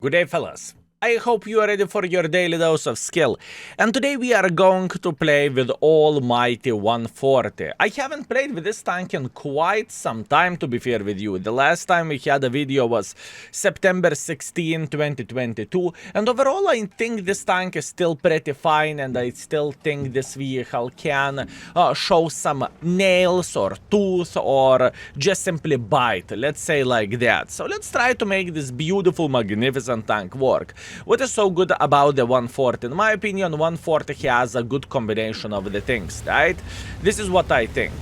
Good day, fellas. I hope you are ready for your daily dose of skill. And today we are going to play with almighty 140. I haven't played with this tank in quite some time, to be fair with you. The last time we had a video was September 16, 2022. And overall, I think this tank is still pretty fine. And I still think this vehicle can show some nails or tooth or just simply bite. Let's say like that. So let's try to make this beautiful, magnificent tank work. What is so good about the 140? In my opinion, 140 has a good combination of the things, right? This is what I think.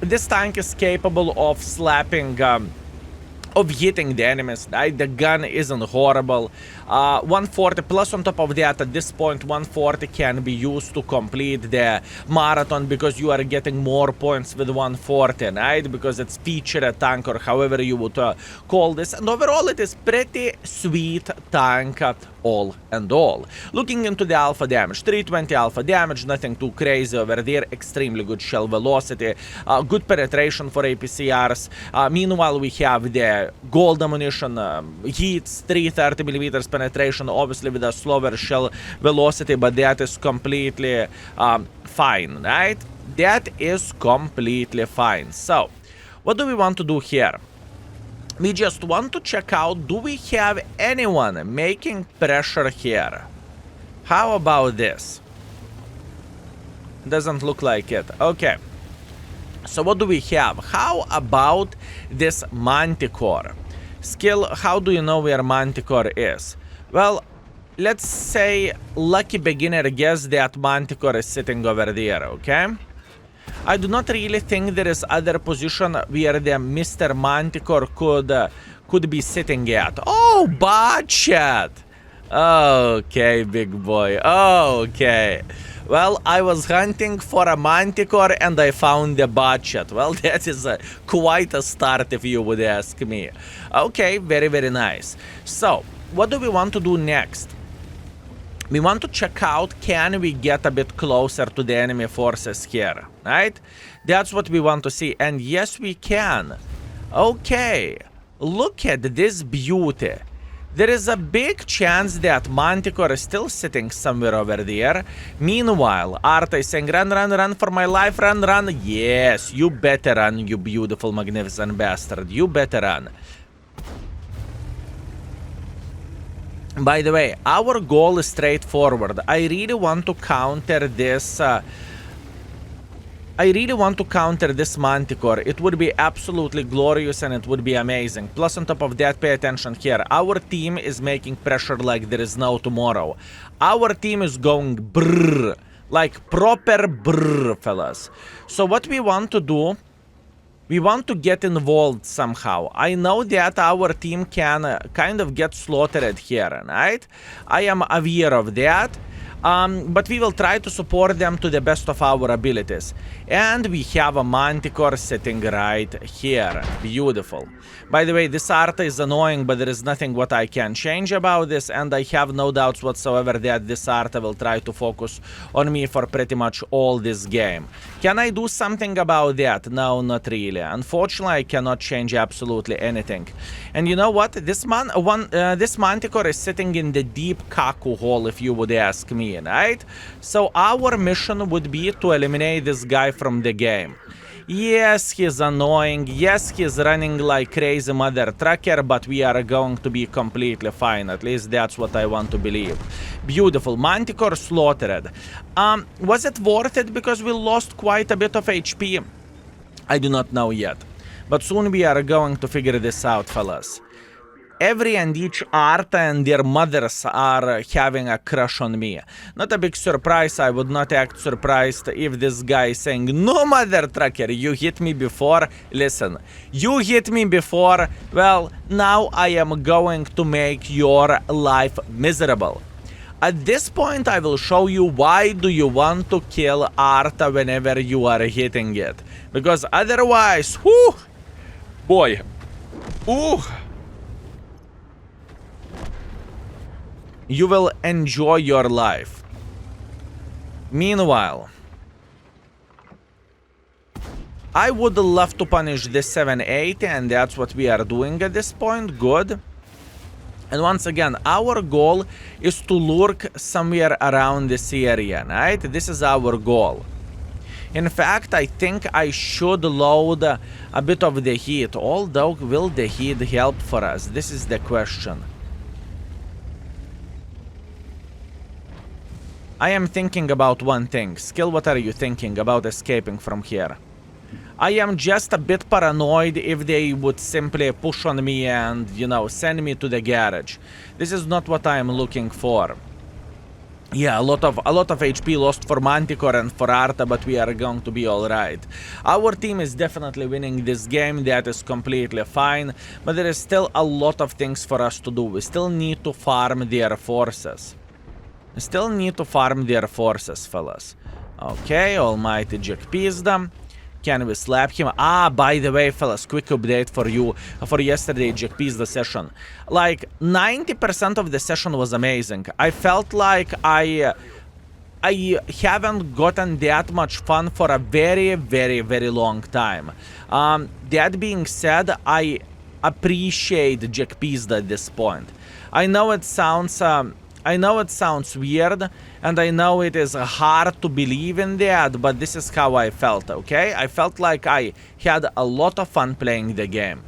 This tank is capable of slapping, of hitting the enemies, right? The gun isn't horrible. 140 plus on top of that, at this point 140 can be used to complete the marathon because you are getting more points with 140, right? Because it's featured tank or however you would call this. And overall it is pretty sweet tank all and all. Looking into the alpha damage, 320 alpha damage, nothing too crazy over there, extremely good shell velocity, good penetration for APCRs. Meanwhile we have the gold ammunition, heats, 330mm penetration, obviously with a slower shell velocity, but that is completely fine, right? That is completely fine. So, what do we want to do here? We just want to check out, do we have anyone making pressure here? How about this? Doesn't look like it. Okay. So what do we have? How about this Manticore? Skill, how do you know where Manticore is? Well, let's say lucky beginner guess that Manticore is sitting over there, okay? I do not really think there is other position where the Mr. Manticore could be sitting at. Oh, budget! Okay, big boy. Okay. Well, I was hunting for a Manticore and I found the budget. Well, that is quite a start if you would ask me. Okay, very, very nice. So, what do we want to do next? We want to check out, can we get a bit closer to the enemy forces here, right? That's what we want to see. And yes, we can. Okay, look at this beauty. There is a big chance that Manticore is still sitting somewhere over there. Meanwhile, Arta is saying, run, run, run for my life, run, run. Yes, you better run, you beautiful, magnificent bastard. You better run. By the way, our goal is straightforward. I really want to counter this... Manticore. It would be absolutely glorious and it would be amazing. Plus on top of that, pay attention here. Our team is making pressure like there is no tomorrow. Our team is going brrr. Like proper brrr, fellas. So what we want to do... We want to get involved somehow. I know that our team can kind of get slaughtered here, right? I am aware of that. But we will try to support them to the best of our abilities. And we have a Manticore sitting right here. Beautiful. By the way, this art is annoying, but there is nothing what I can change about this, and I have no doubts whatsoever that this art will try to focus on me for pretty much all this game. Can I do something about that? No, not really. Unfortunately, I cannot change absolutely anything. And you know what? This Manticore is sitting in the deep Kaku hole, if you would ask me, right? So our mission would be to eliminate this guy from the game. Yes, he's annoying. Yes, he's running like crazy mother trucker, but we are going to be completely fine. At least that's what I want to believe. Beautiful. Manticore slaughtered. Was it worth it because we lost quite a bit of HP? I do not know yet. But soon we are going to figure this out, fellas. Every and each Arta and their mothers are having a crush on me. Not a big surprise. I would not act surprised if this guy is saying, no, mother trucker, you hit me before. Listen, you hit me before. Well, now I am going to make your life miserable. At this point, I will show you why do you want to kill Arta whenever you are hitting it. Because otherwise, whoo, boy, ooh. You will enjoy your life. Meanwhile, I would love to punish this 780, and that's what we are doing at this point. Good. And once again, our goal is to lurk somewhere around this area, right? This is our goal. In fact, I think I should load a bit of the heat, although will the heat help for us? This is the question. I am thinking about one thing. Skill, what are you thinking about escaping from here? I am just a bit paranoid if they would simply push on me and, you know, send me to the garage. This is not what I am looking for. Yeah, a lot of HP lost for Manticore and for Arta, but we are going to be alright. Our team is definitely winning this game, that is completely fine, but there is still a lot of things for us to do. We still need to farm their forces. We still need to farm their forces, fellas. Okay, Almighty Jack Pizda. Can we slap him? Ah, by the way, fellas, quick update for you for yesterday Jack Pizda session. Like 90% of the session was amazing. I felt like I haven't gotten that much fun for a very, very, very long time. That being said, I appreciate Jack Pizda at this point. I know it sounds weird, and I know it is hard to believe in that, but this is how I felt, okay? I felt like I had a lot of fun playing the game.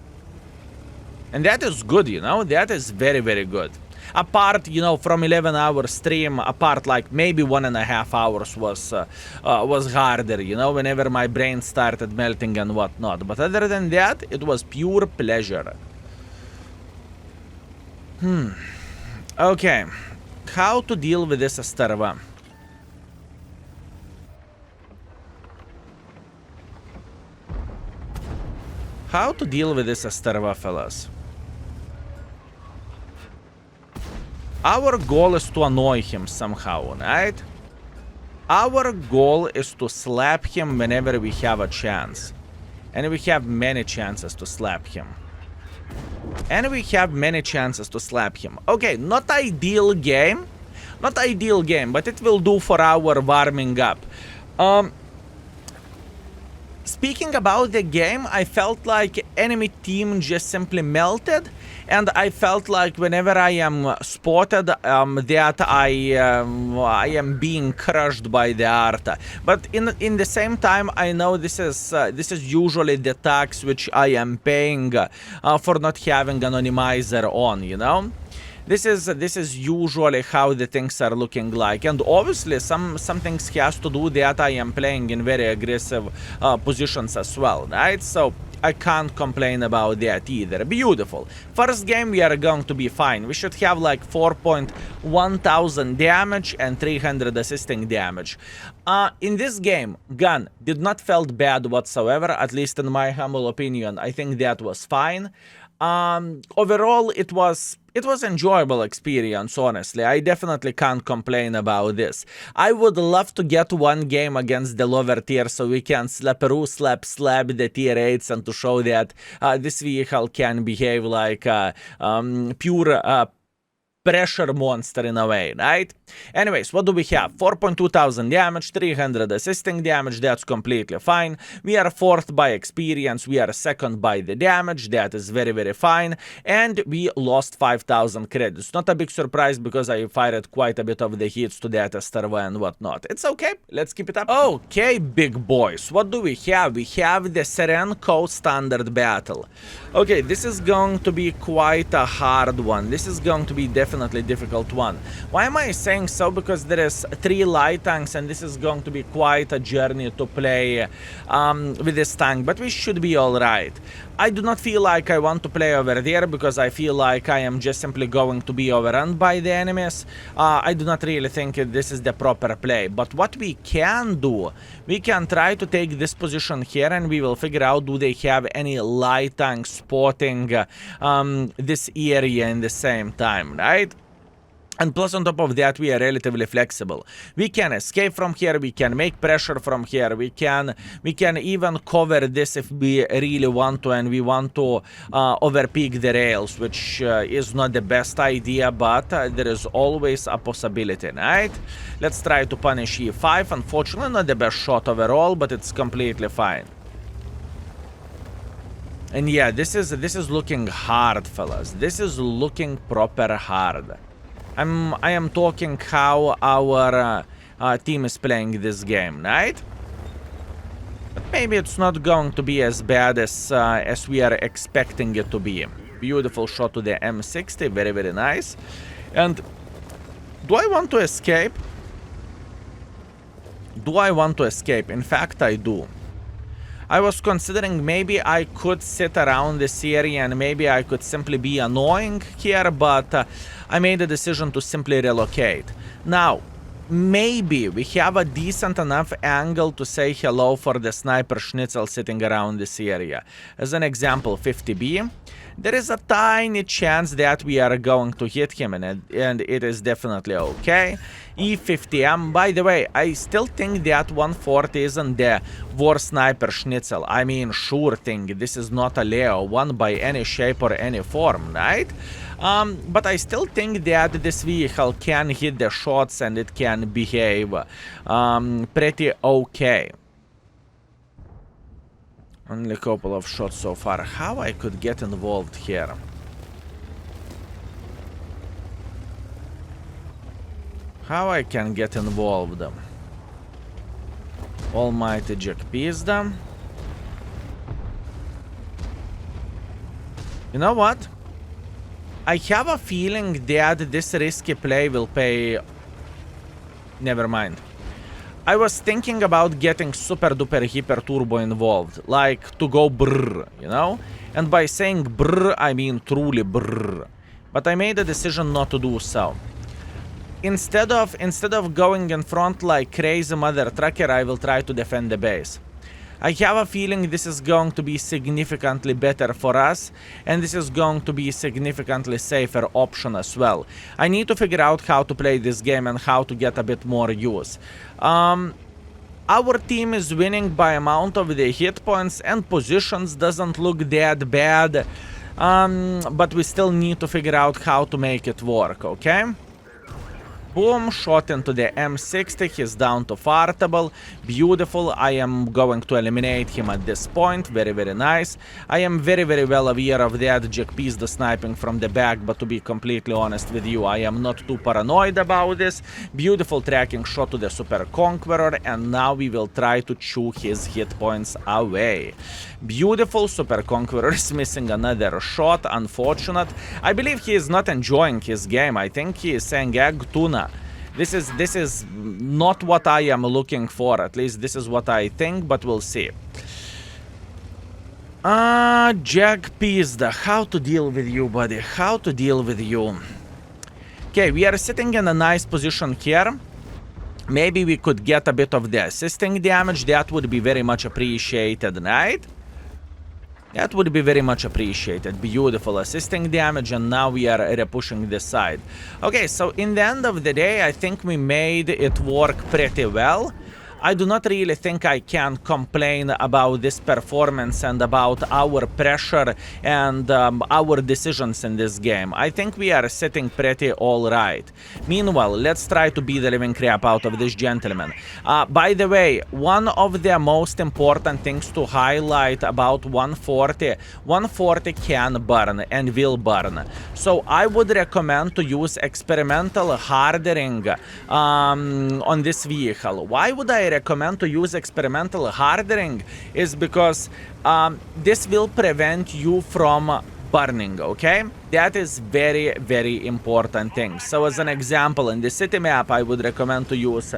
And that is good, you know? That is very, very good. Apart, you know, from 11-hour stream, apart like maybe 1.5 hours was harder, you know, whenever my brain started melting and whatnot. But other than that, it was pure pleasure. Okay. How to deal with this Astarva? How to deal with this Astarva, fellas? Our goal is to annoy him somehow, right? Our goal is to slap him whenever we have a chance. And we have many chances to slap him. Okay, not ideal game. Not ideal game, but it will do for our warming up. Speaking about the game, I felt like enemy team just simply melted. And I felt like whenever I am spotted, that I am being crushed by the Arta. But in the same time, I know this is usually the tax which I am paying for not having anonymizer on, you know. This is usually how the things are looking like, and obviously some things has to do that I am playing in very aggressive positions as well, right? So I can't complain about that either. Beautiful. First game we are going to be fine. We should have like 4,100 damage and 300 assisting damage. In this game, gun did not felt bad whatsoever, at least in my humble opinion. I think that was fine. Overall, it was enjoyable experience, honestly. I definitely can't complain about this. I would love to get one game against the lower tier so we can slap the tier 8s and to show that this vehicle can behave like pure pressure monster in a way, right? Anyways, what do we have? 4,200 damage, 300 assisting damage, that's completely fine. We are 4th by experience, we are 2nd by the damage, that is very, very fine. And we lost 5,000 credits. Not a big surprise because I fired quite a bit of the hits to that Astarva and whatnot. It's okay, let's keep it up. Okay, big boys, what do we have? We have the Serenco standard battle. Okay, this is going to be quite a hard one. This is going to be definitely difficult one. Why am I saying so? Because there is 3 light tanks and this is going to be quite a journey to play with this tank, but we should be alright. I do not feel like I want to play over there because I feel like I am just simply going to be overrun by the enemies. I do not really think this is the proper play, but what we can do, we can try to take this position here and we will figure out do they have any light tanks spotting this area in the same time, right? And plus on top of that, we are relatively flexible. We can escape from here, we can make pressure from here, we can even cover this if we really want to, and we want to overpeak the rails, which is not the best idea, but there is always a possibility, right? Let's try to punish E5. Unfortunately, not the best shot overall, but it's completely fine. And yeah, this is looking hard, fellas. This is looking proper hard. I am talking how our team is playing this game, right? But maybe it's not going to be as bad as we are expecting it to be. Beautiful shot to the M60, very, very nice. And do I want to escape? Do I want to escape? In fact, I do. I was considering maybe I could sit around this area and maybe I could simply be annoying here, but I made a decision to simply relocate. Now, maybe we have a decent enough angle to say hello for the sniper schnitzel sitting around this area. As an example, 50B. There is a tiny chance that we are going to hit him, and it is definitely okay. E50M, by the way, I still think that 140 isn't the worst sniper schnitzel. I mean, sure thing, this is not a Leo 1 by any shape or any form, right? But I still think that this vehicle can hit the shots and it can behave pretty okay. Only a couple of shots so far. How I could get involved here? How I can get involved? Almighty Jack Pizda. You know what? I have a feeling that this risky play will pay... Never mind. I was thinking about getting super duper hyper turbo involved, like to go brrr, you know? And by saying brrr, I mean truly brrr. But I made a decision not to do so. Instead of going in front like crazy mother trucker, I will try to defend the base. I have a feeling this is going to be significantly better for us, and this is going to be a significantly safer option as well. I need to figure out how to play this game and how to get a bit more use. Our team is winning by amount of the hit points, and positions doesn't look that bad, but we still need to figure out how to make it work, okay? Boom, shot into the M60, he's down to fartable, beautiful. I am going to eliminate him at this point, very, very nice. I am very, very well aware of that Jack Pizda sniping from the back, but to be completely honest with you, I am not too paranoid about this. Beautiful tracking shot to the Super Conqueror, and now we will try to chew his hit points away. Beautiful, Super Conqueror is missing another shot, unfortunate. I believe he is not enjoying his game. I think he is saying egg tuna. This is not what I am looking for. At least this is what I think, but we'll see. Jack Pizda, how to deal with you, buddy? How to deal with you? Okay, we are sitting in a nice position here. Maybe we could get a bit of the assisting damage. That would be very much appreciated, right? That would be very much appreciated. Beautiful assisting damage, and now we are repushing this side. Okay, so in the end of the day, I think we made it work pretty well. I do not really think I can complain about this performance and about our pressure and our decisions in this game. I think we are sitting pretty alright. Meanwhile, let's try to beat the living crap out of this gentleman. By the way, one of the most important things to highlight about 140, 140 can burn and will burn. So I would recommend to use experimental hardening on this vehicle. Why would I recommend to use experimental hardening? Is because this will prevent you from burning, okay? That is very, very important thing. So as an example, in the city map, I would recommend to use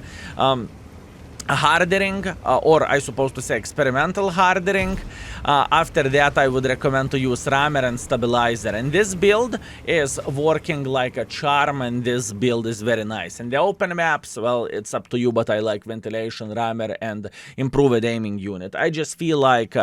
hardening, or I suppose to say experimental hardening. After that, I would recommend to use rammer and stabilizer. And this build is working like a charm, and this build is very nice. And the open maps, well, it's up to you, but I like ventilation, rammer, and improved aiming unit. I just feel like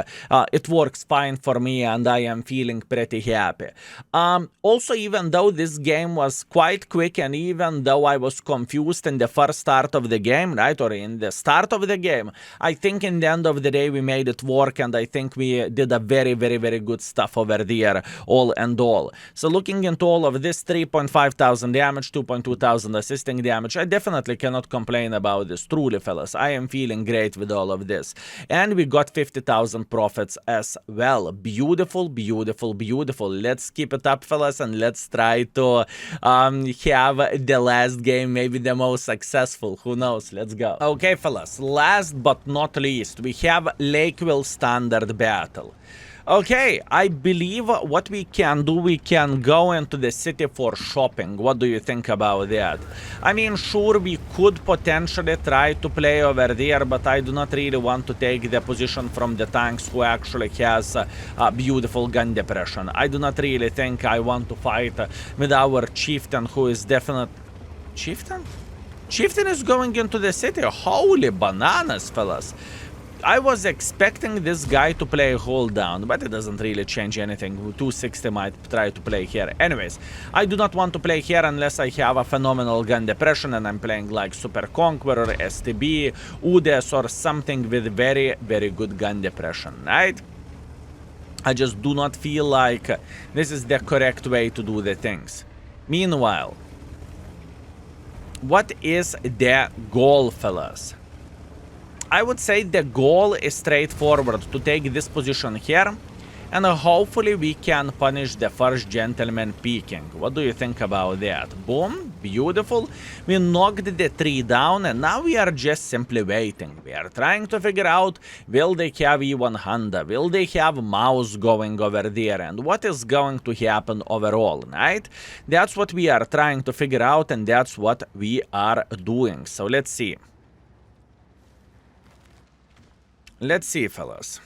it works fine for me, and I am feeling pretty happy. Also, even though this game was quite quick, and even though I was confused in the first start of the game, right, or in the start start of the game. I think in the end of the day we made it work, and I think we did a very, very, very good stuff over there, all and all. So looking into all of this, 3,500 damage, 2,200 assisting damage, I definitely cannot complain about this. Truly, fellas, I am feeling great with all of this. And we got 50,000 profits as well. Beautiful, beautiful, beautiful. Let's keep it up, fellas, and let's try to have the last game, maybe the most successful. Who knows? Let's go. Okay, fellas, last but not least, we have Lakeville Standard Battle. Okay, I believe what we can do, we can go into the city for shopping. What do you think about that? I mean, sure, we could potentially try to play over there, but I do not really want to take the position from the tanks who actually has a beautiful gun depression. I do not really think I want to fight with our chieftain, who is definitely... Chieftain? Chieftain is going into the city. Holy bananas, fellas. I was expecting this guy to play hold down, but it doesn't really change anything. 260 might try to play here. Anyways, I do not want to play here unless I have a phenomenal gun depression and I'm playing like Super Conqueror, STB, UDES or something with very, very good gun depression, right? I just do not feel like this is the correct way to do the things. Meanwhile, what is the goal, fellas? I would say the goal is straightforward, to take this position here, and hopefully we can punish the first gentleman peeking. What do you think about that? Boom, beautiful. We knocked the tree down, and now we are just simply waiting. We are trying to figure out, will they have E100? Will they have mouse going over there? And what is going to happen overall, right? That's what we are trying to figure out, and that's what we are doing. So let's see. Let's see, fellas.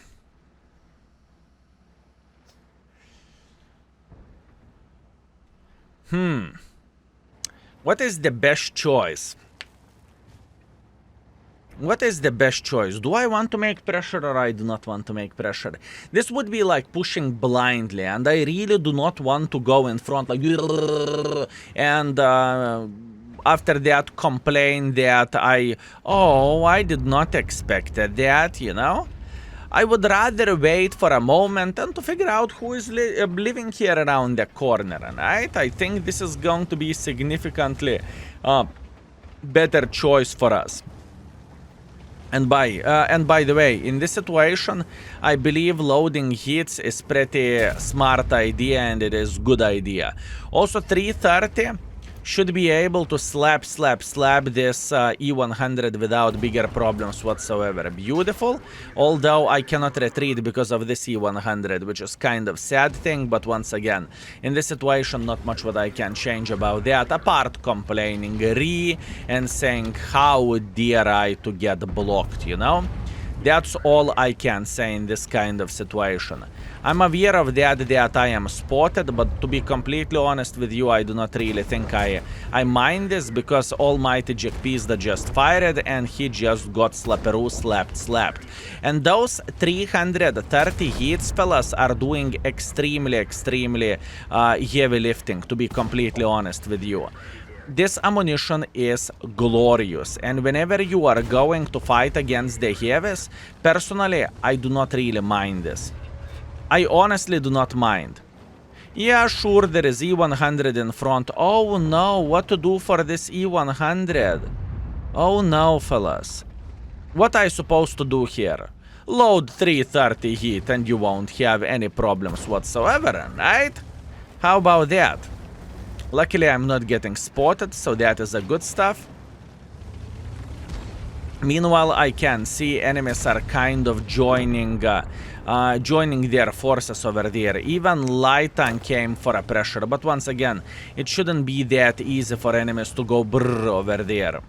What is the best choice? What is the best choice? Do I want to make pressure or I do not want to make pressure? This would be like pushing blindly, and I really do not want to go in front like and after that complain that I did not expect that, you know? I would rather wait for a moment and to figure out who is living here around the corner, right? I think this is going to be significantly better choice for us. And by the way, in this situation, I believe loading hits is pretty smart idea, and it is good idea. Also, 330 should be able to slap this E100 without bigger problems whatsoever. Beautiful. Although I cannot retreat because of this E100, which is kind of sad thing, but once again, in this situation, not much what I can change about that, apart complaining and saying, how dare I to get blocked, you know? That's all I can say in this kind of situation. I'm aware of that I am spotted, but to be completely honest with you, I do not really think I mind this, because almighty Jack Pizda just fired and he just got slapperoo slapped. And those 330 hits, fellas, are doing extremely heavy lifting, to be completely honest with you. This ammunition is glorious, and whenever you are going to fight against the heavies, personally, I do not really mind this. I honestly do not mind. Yeah, sure, there is E100 in front. Oh no, what to do for this E100? Oh no, fellas. What I supposed to do here? Load 330 hit and you won't have any problems whatsoever, right? How about that? Luckily, I'm not getting spotted, so that is a good stuff. Meanwhile, I can see enemies are kind of joining their forces over there. Even light tank came for a pressure, but once again, it shouldn't be that easy for enemies to go brrr over there.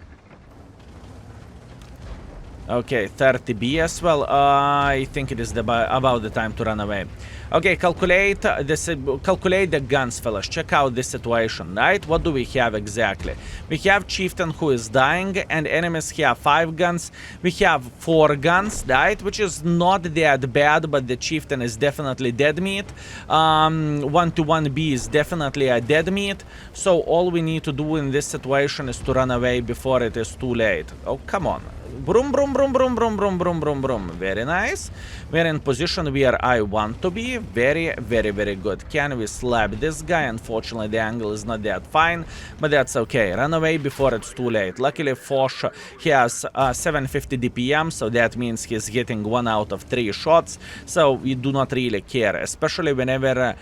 Okay, 30B as well. I think it is about the time to run away. Okay, calculate the guns, fellas. Check out this situation, right? What do we have exactly? We have Chieftain who is dying, and enemies have 5 guns. We have 4 guns, right? Which is not that bad, but the Chieftain is definitely dead meat. 1-1B is definitely a dead meat. So all we need to do in this situation is to run away before it is too late. Oh, come on. Broom, broom, broom, broom, broom, broom, broom, broom, broom. Very nice. We're in position where I want to be. Very, very, very good. Can we slap this guy? Unfortunately, the angle is not that fine, but that's okay. Run away before it's too late. Luckily, Foch, he has 750 DPM, so that means he's hitting 1 out of 3 shots, so we do not really care, especially whenever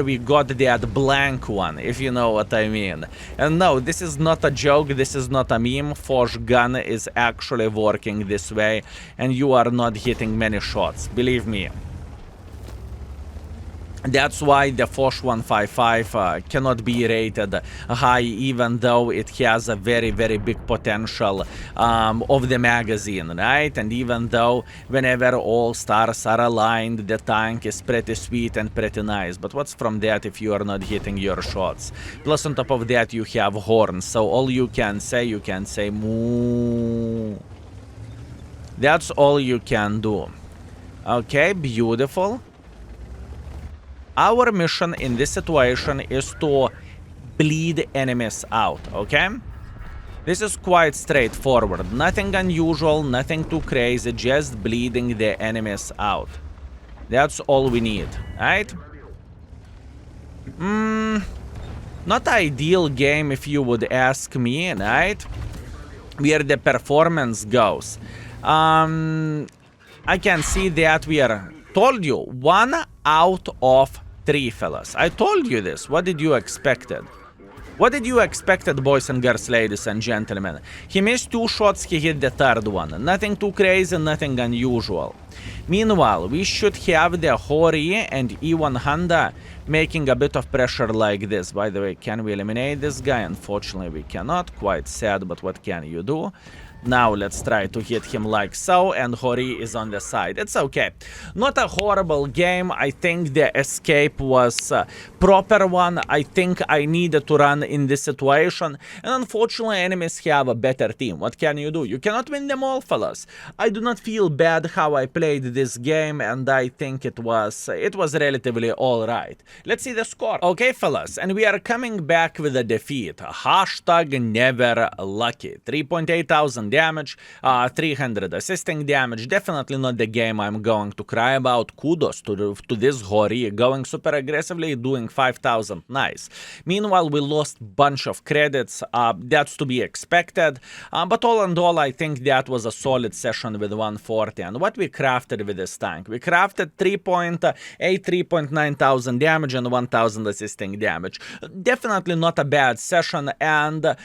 we got that blank one, if you know what I mean. And no, this is not a joke, this is not a meme. Foch gun is actually working this way, and you are not hitting many shots, believe me. That's why the Foch 155 cannot be rated high, even though it has a very, very big potential of the magazine, right? And even though whenever all stars are aligned, the tank is pretty sweet and pretty nice. But what's from that if you are not hitting your shots? Plus on top of that you have horns, so all you can say moo. That's all you can do. Okay, beautiful. Our mission in this situation is to bleed enemies out, okay? This is quite straightforward. Nothing unusual, nothing too crazy, just bleeding the enemies out. That's all we need, right? Not ideal game if you would ask me, right? Where the performance goes. I can see that we are... Told you, 1 out of 3, fellas. I told you this. What did you expected? What did you expected, boys and girls, ladies and gentlemen? He missed 2 shots, he hit the 3rd one. Nothing too crazy, nothing unusual. Meanwhile, we should have the Hori and E1 Honda making a bit of pressure like this. By the way, can we eliminate this guy? Unfortunately, we cannot. Quite sad, but what can you do? Now let's try to hit him like so, and Hori is on the side. It's okay. Not a horrible game. I think the escape was a proper one. I think I needed to run in this situation. And unfortunately, enemies have a better team. What can you do? You cannot win them all, fellas. I do not feel bad how I played this game, and I think it was relatively alright. Let's see the score. Okay, fellas, and we are coming back with a defeat. Hashtag never lucky. 3.8 thousand damage, 300 assisting damage. Definitely not the game I'm going to cry about. Kudos to this Hori, going super aggressively, doing 5,000. Nice. Meanwhile, we lost bunch of credits. That's to be expected. But all in all, I think that was a solid session with 140. And what we crafted with this tank? We crafted 3.8, 3.9 thousand damage and 1,000 assisting damage. Definitely not a bad session, and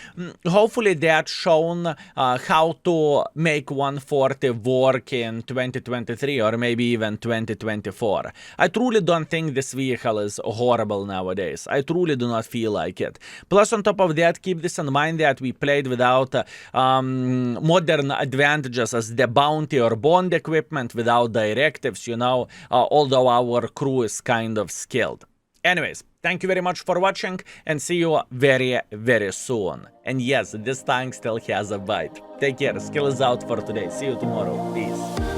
hopefully that's shown how to make 140 work in 2023 or maybe even 2024. I truly don't think this vehicle is horrible nowadays. I truly do not feel like it. Plus on top of that, keep this in mind that we played without modern advantages as the bounty or bond equipment, without directives, you know, although our crew is kind of skilled. Anyways, thank you very much for watching, and see you very, very soon. And yes, this tank still has a bite. Take care, skill is out for today. See you tomorrow. Peace.